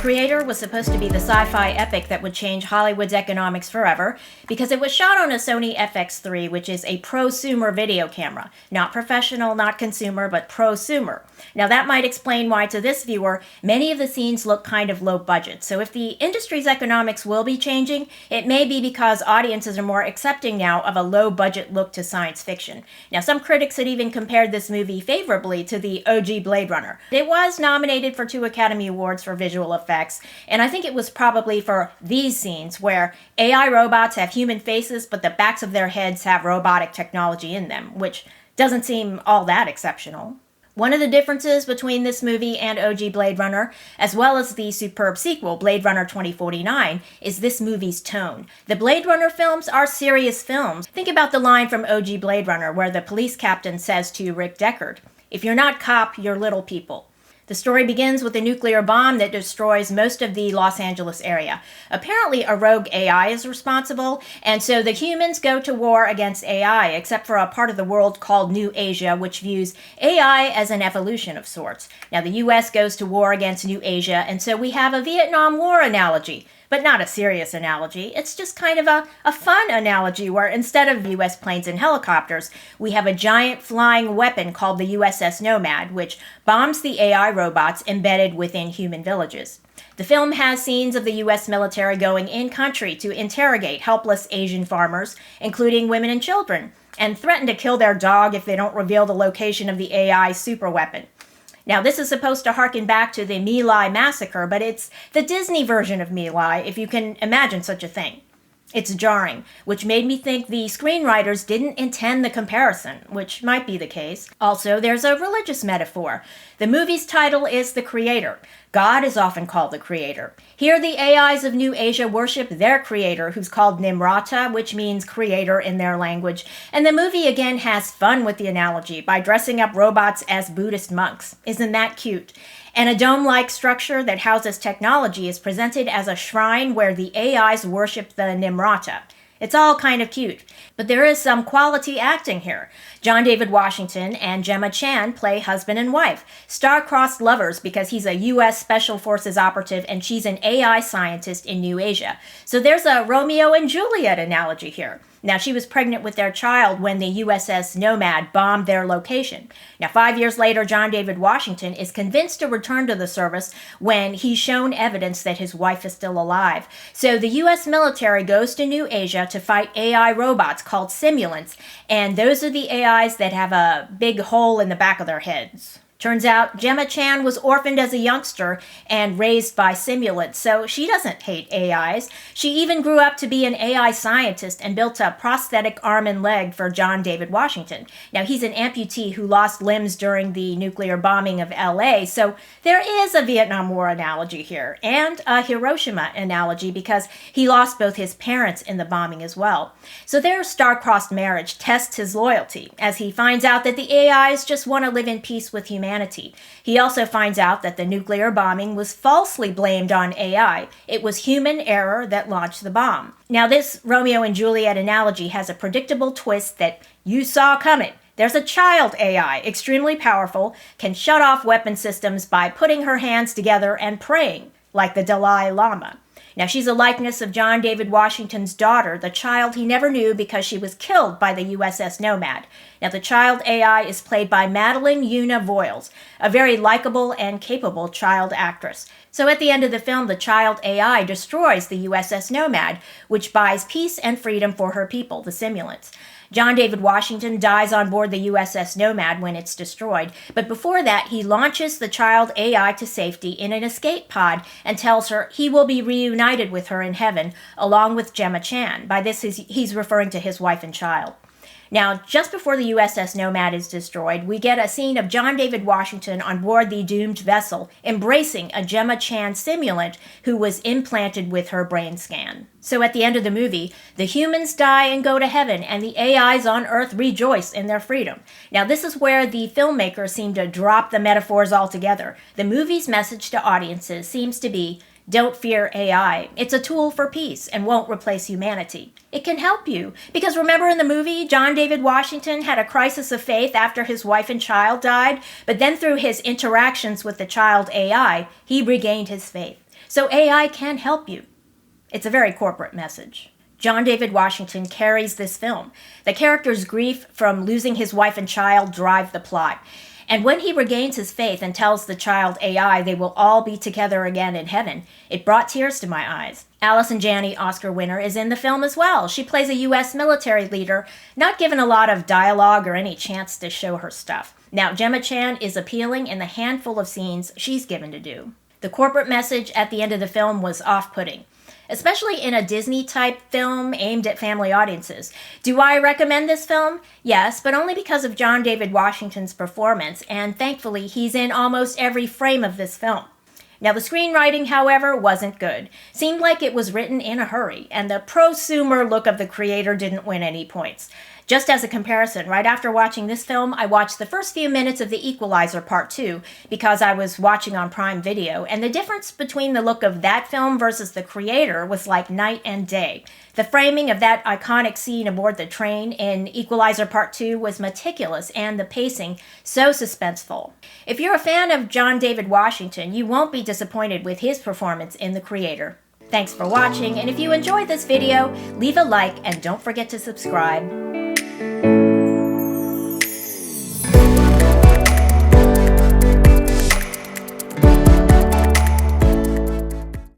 Creator was supposed to be the sci-fi epic that would change Hollywood's economics forever because it was shot on a Sony FX3, which is a prosumer video camera. Not professional, not consumer, but prosumer. Now that might explain why to this viewer, many of the scenes look kind of low budget. So if the industry's economics will be changing, it may be because audiences are more accepting now of a low budget look to science fiction. Now some critics had even compared this movie favorably to the OG Blade Runner. It was nominated for 2 Academy Awards for visual effects, and I think it was probably for these scenes where AI robots have human faces, but the backs of their heads have robotic technology in them, which doesn't seem all that exceptional. One of the differences between this movie and OG Blade Runner, as well as the superb sequel, Blade Runner 2049, is this movie's tone. The Blade Runner films are serious films. Think about the line from OG Blade Runner where the police captain says to Rick Deckard, "If you're not cop, you're little people." The story begins with a nuclear bomb that destroys most of the Los Angeles area. Apparently, a rogue AI is responsible, and so the humans go to war against AI, except for a part of the world called New Asia, which views AI as an evolution of sorts. Now, the US goes to war against New Asia, and so we have a Vietnam War analogy. But not a serious analogy. It's just kind of a fun analogy where instead of US planes and helicopters, we have a giant flying weapon called the USS Nomad, which bombs the AI robots embedded within human villages. The film has scenes of the US military going in-country to interrogate helpless Asian farmers, including women and children, and threaten to kill their dog if they don't reveal the location of the AI superweapon. Now, this is supposed to harken back to the My Lai massacre, but it's the Disney version of My Lai, if you can imagine such a thing. It's jarring, which made me think the screenwriters didn't intend the comparison, which might be the case. Also, there's a religious metaphor. The movie's title is The Creator. God is often called the Creator. Here, the AIs of New Asia worship their creator, who's called Nimrata, which means creator in their language. And the movie again has fun with the analogy by dressing up robots as Buddhist monks. Isn't that cute? And a dome-like structure that houses technology is presented as a shrine where the AIs worship the Nimrata. It's all kind of cute, but there is some quality acting here. John David Washington and Gemma Chan play husband and wife, star-crossed lovers because he's a U.S. Special Forces operative and she's an AI scientist in New Asia. So there's a Romeo and Juliet analogy here. Now, she was pregnant with their child when the USS Nomad bombed their location. Now, 5 years later, John David Washington is convinced to return to the service when he's shown evidence that his wife is still alive. So the U.S. military goes to New Asia to fight AI robots called simulants, and those are the AIs that have a big hole in the back of their heads. Turns out Gemma Chan was orphaned as a youngster and raised by simulants, so she doesn't hate AIs. She even grew up to be an AI scientist and built a prosthetic arm and leg for John David Washington. Now, he's an amputee who lost limbs during the nuclear bombing of LA, so there is a Vietnam War analogy here, and a Hiroshima analogy because he lost both his parents in the bombing as well. So their star-crossed marriage tests his loyalty, as he finds out that the AIs just want to live in peace with humanity. He also finds out that the nuclear bombing was falsely blamed on AI. It was human error that launched the bomb. Now, this Romeo and Juliet analogy has a predictable twist that you saw coming. There's a child AI, extremely powerful, can shut off weapon systems by putting her hands together and praying, like the Dalai Lama. Now, she's a likeness of John David Washington's daughter, the child he never knew because she was killed by the USS Nomad. Now, the child AI is played by Madeline Una Voiles, a very likable and capable child actress. So at the end of the film, the child AI destroys the USS Nomad, which buys peace and freedom for her people, the simulants. John David Washington dies on board the USS Nomad when it's destroyed, but before that, he launches the child AI to safety in an escape pod and tells her he will be reunited with her in heaven, along with Gemma Chan. By this, he's referring to his wife and child. Now, just before the USS Nomad is destroyed, we get a scene of John David Washington on board the doomed vessel, embracing a Gemma Chan simulant who was implanted with her brain scan. So at the end of the movie, the humans die and go to heaven, and the AIs on Earth rejoice in their freedom. Now, this is where the filmmakers seem to drop the metaphors altogether. The movie's message to audiences seems to be, don't fear AI. It's a tool for peace and won't replace humanity. It can help you. Because remember in the movie, John David Washington had a crisis of faith after his wife and child died, but then through his interactions with the child AI, he regained his faith. So AI can help you. It's a very corporate message. John David Washington carries this film. The character's grief from losing his wife and child drive the plot. And when he regains his faith and tells the child AI they will all be together again in heaven, it brought tears to my eyes. Allison Janney, Oscar winner, is in the film as well. She plays a U.S. military leader, not given a lot of dialogue or any chance to show her stuff. Now, Gemma Chan is appealing in the handful of scenes she's given to do. The corporate message at the end of the film was off-putting, especially in a Disney-type film aimed at family audiences. Do I recommend this film? Yes, but only because of John David Washington's performance, and thankfully he's in almost every frame of this film. Now, the screenwriting, however, wasn't good. Seemed like it was written in a hurry, and the prosumer look of the creator didn't win any points. Just as a comparison, right after watching this film, I watched the first few minutes of The Equalizer Part 2 because I was watching on Prime Video, and the difference between the look of that film versus the creator was like night and day. The framing of that iconic scene aboard the train in Equalizer Part 2 was meticulous, and the pacing so suspenseful. If you're a fan of John David Washington, you won't be disappointed with his performance in The Creator. Thanks for watching, and if you enjoyed this video, leave a like and don't forget to subscribe.